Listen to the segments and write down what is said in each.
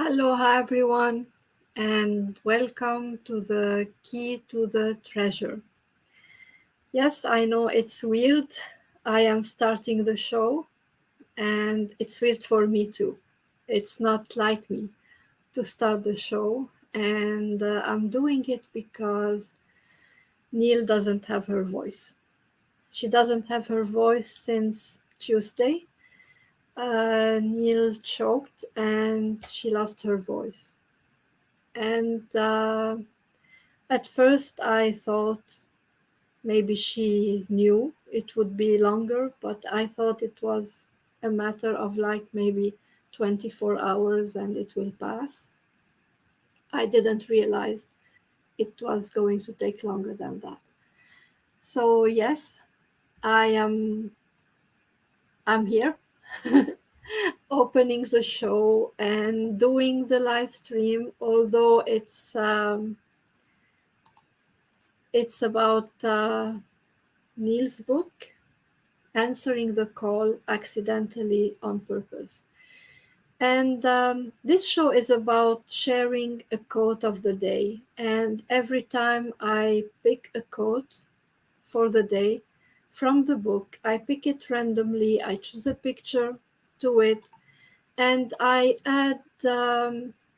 Aloha, everyone, and welcome to the Key to the Treasure. Yes, I know it's weird. I am starting the show, and it's weird for me too. It's not like me to start the show, and I'm doing it because Neil doesn't have her voice. She doesn't have her voice since Tuesday. Neil choked and she lost her voice. And at first, I thought maybe she knew it would be longer, but I thought it was a matter of like maybe 24 hours and it will pass. I didn't realize it was going to take longer than that. So yes, I am I'm here opening the show and doing the live stream, although it's about Neil's book, Answering the Call Accidentally on Purpose. And this show is about sharing a quote of the day. And every time I pick a quote for the day from the book, I pick it randomly, I choose a picture to it, and I add.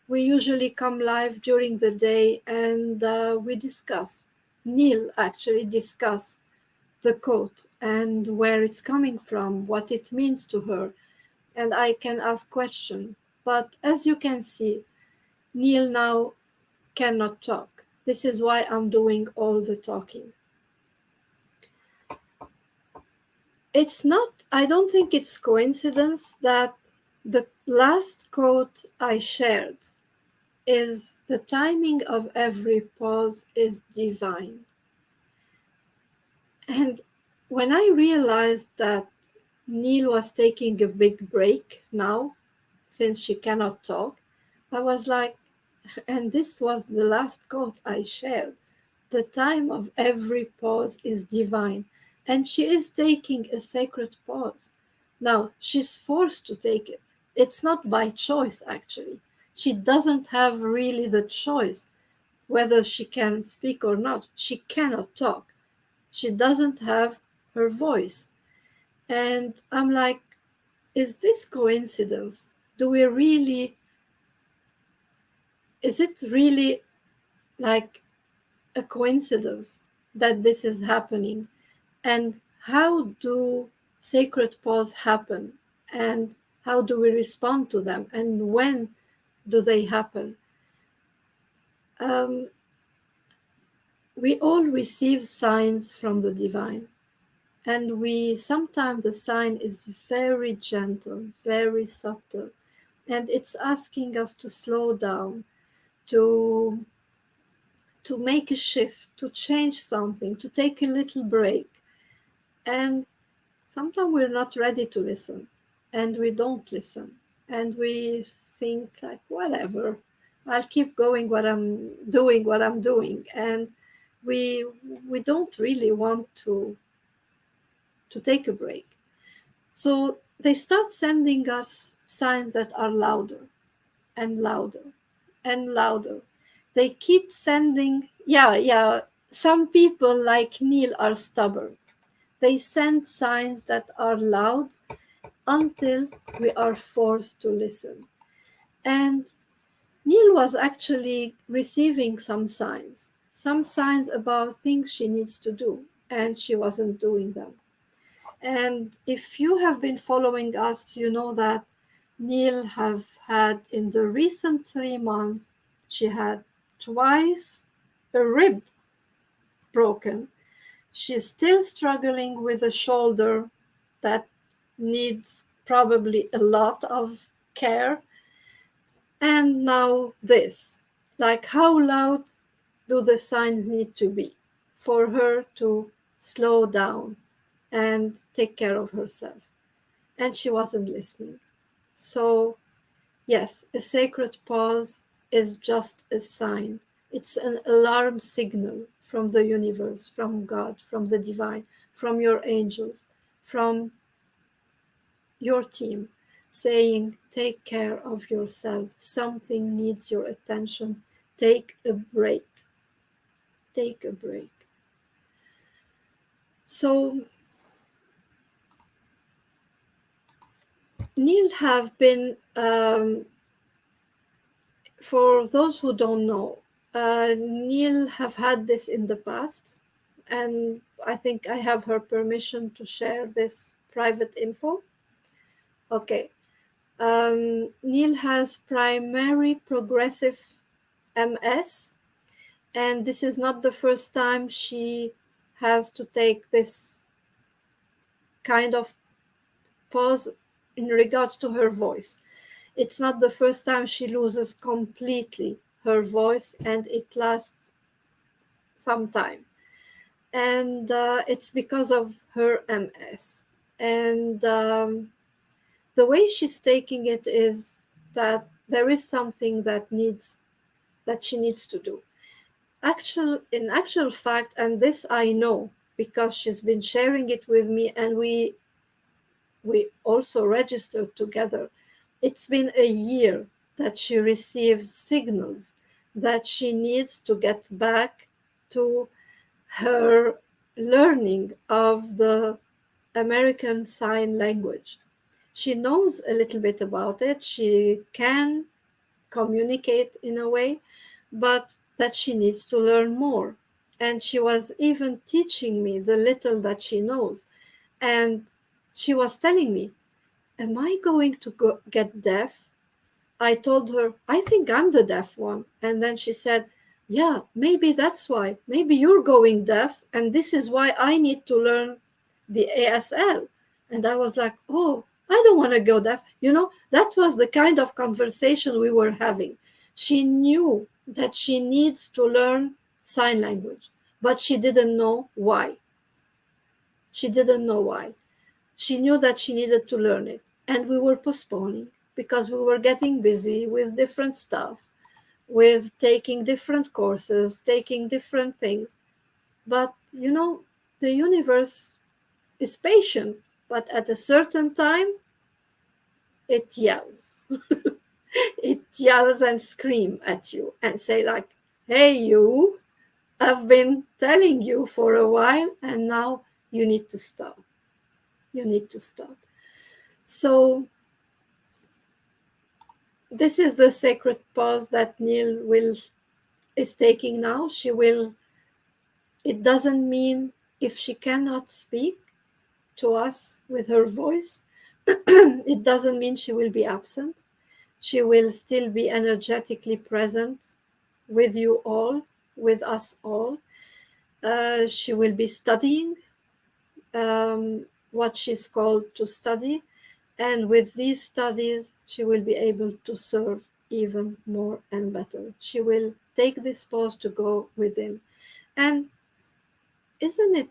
We usually come live during the day and we discuss. Neil actually discuss the quote and where it's coming from, what it means to her, and I can ask questions. But as you can see, Neil now cannot talk. This is why I'm doing all the talking. I don't think it's coincidence that the last quote I shared is the timing of every pause is divine. And when I realized that Neil was taking a big break now, since she cannot talk, I was like, and this was the last quote I shared. The time of every pause is divine. And she is taking a sacred pause. Now, she's forced to take it. It's not by choice, actually. She doesn't have really the choice whether she can speak or not. She cannot talk. She doesn't have her voice. And I'm like, is this coincidence? Is it really like a coincidence that this is happening? And how do sacred pause happen? And how do we respond to them? And when do they happen? Um, we all receive signs from the divine. And we sometimes the sign is very gentle, very subtle, and it's asking us to slow down, to make a shift, to change something, to take a little break. And sometimes we're not ready to listen, and we don't listen, and we think like whatever, I'll keep going what I'm doing, and we don't really want to take a break. So they start sending us signs that are louder and louder and louder. They keep sending, yeah. Some people like Neil are stubborn. They send signs that are loud until we are forced to listen. And Neil was actually receiving some signs about things she needs to do, and she wasn't doing them. And if you have been following us, you know that Neil have had in the recent 3 months, she had twice a rib broken. She's still struggling with a shoulder that needs probably a lot of care. And now this. Like, how loud do the signs need to be for her to slow down and take care of herself? And she wasn't listening. So, yes, a sacred pause is just a sign. It's an alarm signal from the universe, from God, from the divine, from your angels, from your team, saying, take care of yourself. Something needs your attention. Take a break. Take a break. So Neil have been, for those who don't know, Neil have had this in the past, and I think I have her permission to share this private info. Okay. Neil has primary progressive MS, and this is not the first time she has to take this kind of pause in regards to her voice. It's not the first time she loses completely her voice, and it lasts some time. And it's because of her MS. And the way she's taking it is that there is something that she needs to do. In actual fact, and this I know because she's been sharing it with me, and we also registered together. It's been a year that she receives signals that she needs to get back to her learning of the American Sign Language. She knows a little bit about it. She can communicate in a way, but that she needs to learn more. And she was even teaching me the little that she knows. And she was telling me, am I going to get deaf? I told her, I think I'm the deaf one. And then she said, yeah, maybe that's why. Maybe you're going deaf, and this is why I need to learn the ASL. And I was like, oh, I don't want to go deaf. That was the kind of conversation we were having. She knew that she needs to learn sign language, but she didn't know why. She didn't know why. She knew that she needed to learn it, and we were postponing because we were getting busy with different stuff, with taking different courses, taking different things. But the universe is patient, but at a certain time, it yells. It yells and screams at you and say like, hey, you, I've been telling you for a while, and now you need to stop. You need to stop. So this is the sacred pause that Neil is taking now. She will. It doesn't mean if she cannot speak to us with her voice, it doesn't mean she will be absent. She will still be energetically present with you all, with us all. She will be studying what she's called to study. And with these studies, she will be able to serve even more and better. She will take this pause to go within. And isn't it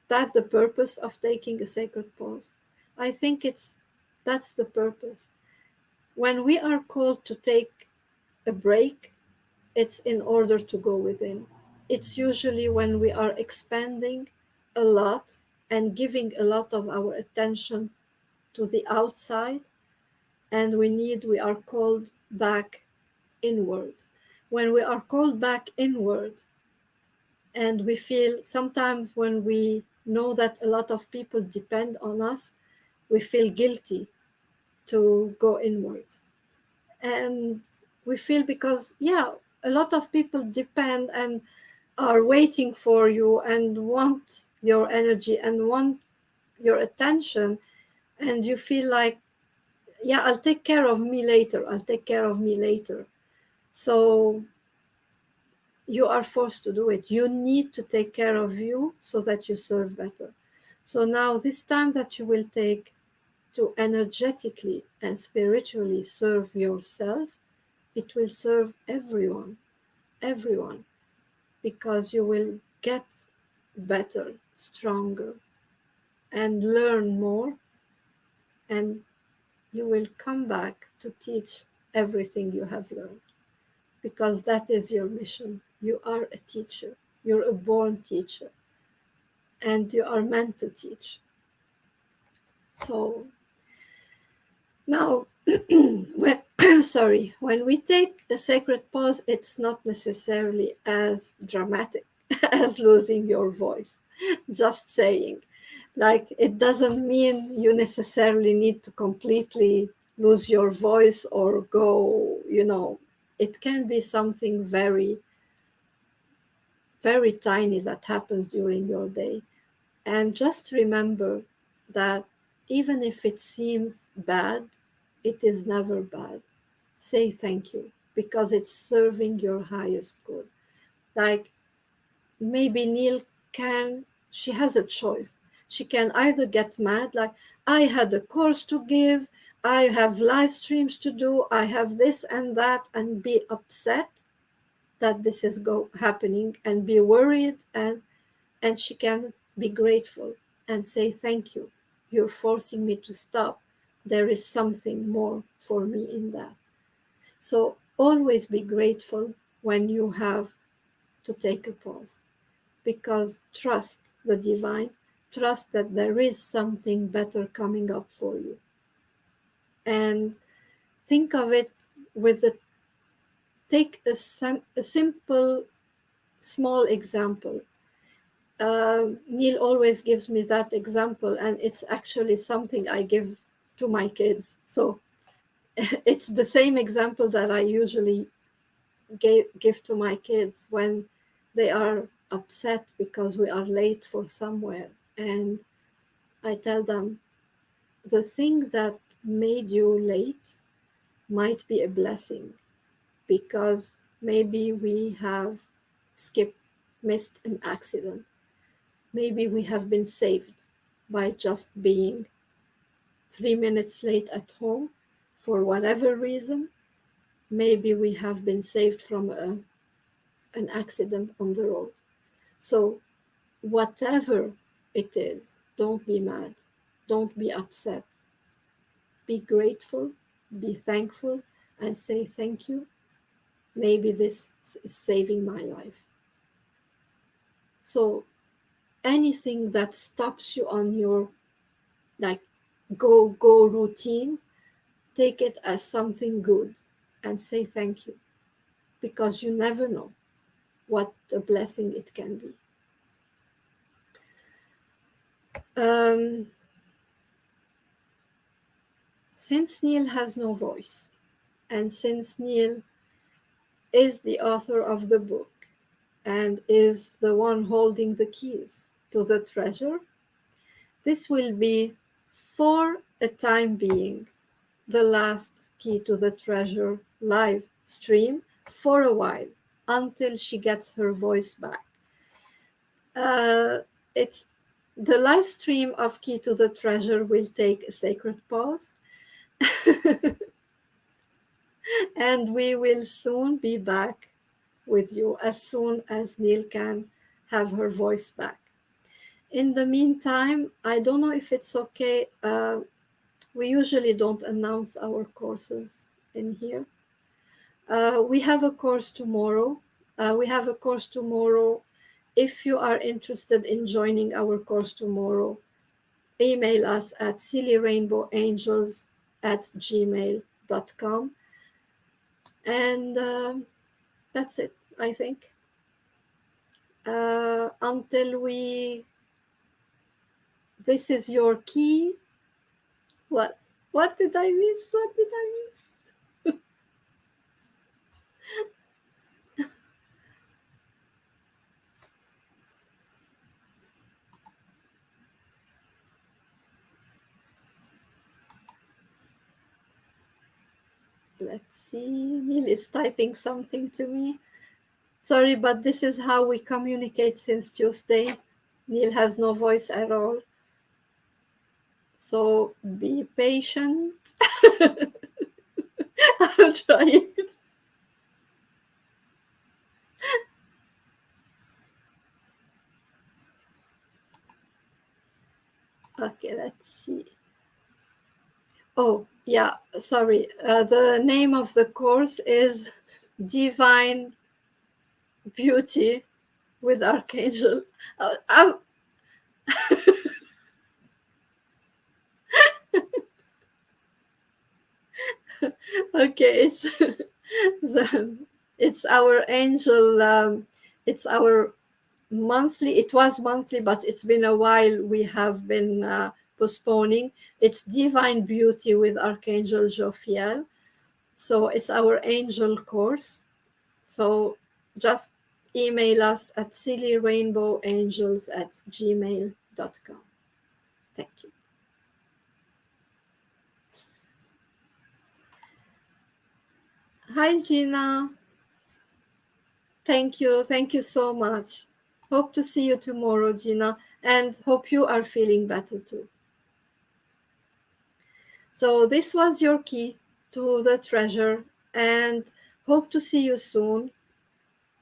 that the purpose of taking a sacred pause? I think that's the purpose. When we are called to take a break, it's in order to go within. It's usually when we are expanding a lot and giving a lot of our attention to the outside, and we are called back inward. When we are called back inward, and we feel sometimes when we know that a lot of people depend on us, we feel guilty to go inward. And we feel because, yeah, a lot of people depend and are waiting for you and want your energy and want your attention. And you feel like, yeah, I'll take care of me later. I'll take care of me later. So you are forced to do it. You need to take care of you so that you serve better. So now, this time that you will take to energetically and spiritually serve yourself, it will serve everyone, because you will get better, stronger, and learn more, and you will come back to teach everything you have learned, because that is your mission. You are a teacher. You're a born teacher, and you are meant to teach. So Now, when sorry, when we take a sacred pause, it's not necessarily as dramatic as losing your voice. Just saying, like it doesn't mean you necessarily need to completely lose your voice or go. It can be something very, very tiny that happens during your day. And just remember that even if it seems bad, it is never bad. Say thank you because it's serving your highest good. Like maybe Neil she has a choice. She can either get mad, like, I had a course to give, I have live streams to do, I have this and that, and be upset that this is happening and be worried, and she can be grateful and say thank you. You're forcing me to stop. There is something more for me in that. So always be grateful when you have to take a pause, because trust the divine, trust that there is something better coming up for you. And think of it with the take a simple small example. Neil always gives me that example, and it's actually something I give to my kids. So it's the same example that I usually give to my kids when they are upset because we are late for somewhere. And I tell them, the thing that made you late might be a blessing, because maybe we have missed an accident. Maybe we have been saved by just being 3 minutes late at home for whatever reason. Maybe we have been saved from an accident on the road. So, whatever it is, don't be mad, don't be upset. Be grateful, be thankful, and say thank you. Maybe this is saving my life. So, anything that stops you on your like go routine, take it as something good and say thank you, because you never know what a blessing it can be. Since Neil has no voice, and since Neil is the author of the book and is the one holding the keys to the treasure, this will be, for a time being, the last Key to the Treasure live stream for a while, until she gets her voice back. It's the live stream of Key to the Treasure will take a sacred pause, and we will soon be back with you as soon as Neil can have her voice back. In the meantime, I don't know if it's okay. We usually don't announce our courses in here. We have a course tomorrow. If you are interested in joining our course tomorrow, email us at sillyrainbowangels@gmail.com. And that's it, I think. Until this is your key. What? What did I miss? What did I miss? Let's see. Neil is typing something to me. Sorry, but this is how we communicate since Tuesday. Neil has no voice at all. So be patient. I'm trying. Okay, let's see. Oh, yeah, sorry. The name of the course is Divine Beauty with Archangel. I'm Okay, it's our angel. It's our monthly. It was monthly, but it's been a while. We have been postponing. It's Divine Beauty with Archangel Jophiel. So it's our angel course. So just email us at sillyrainbowangels@gmail.com. Thank you. Hi, Gina. Thank you. Thank you so much. Hope to see you tomorrow, Gina, and hope you are feeling better too. So, this was your key to the treasure, and hope to see you soon.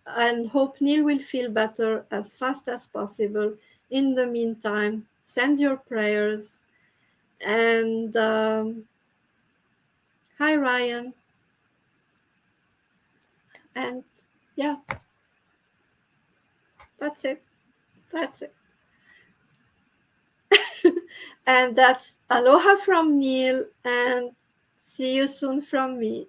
And hope Neil will feel better as fast as possible. In the meantime, send your prayers. And hi, Ryan. And yeah, that's it. That's it. And that's aloha from Neil, and see you soon from me.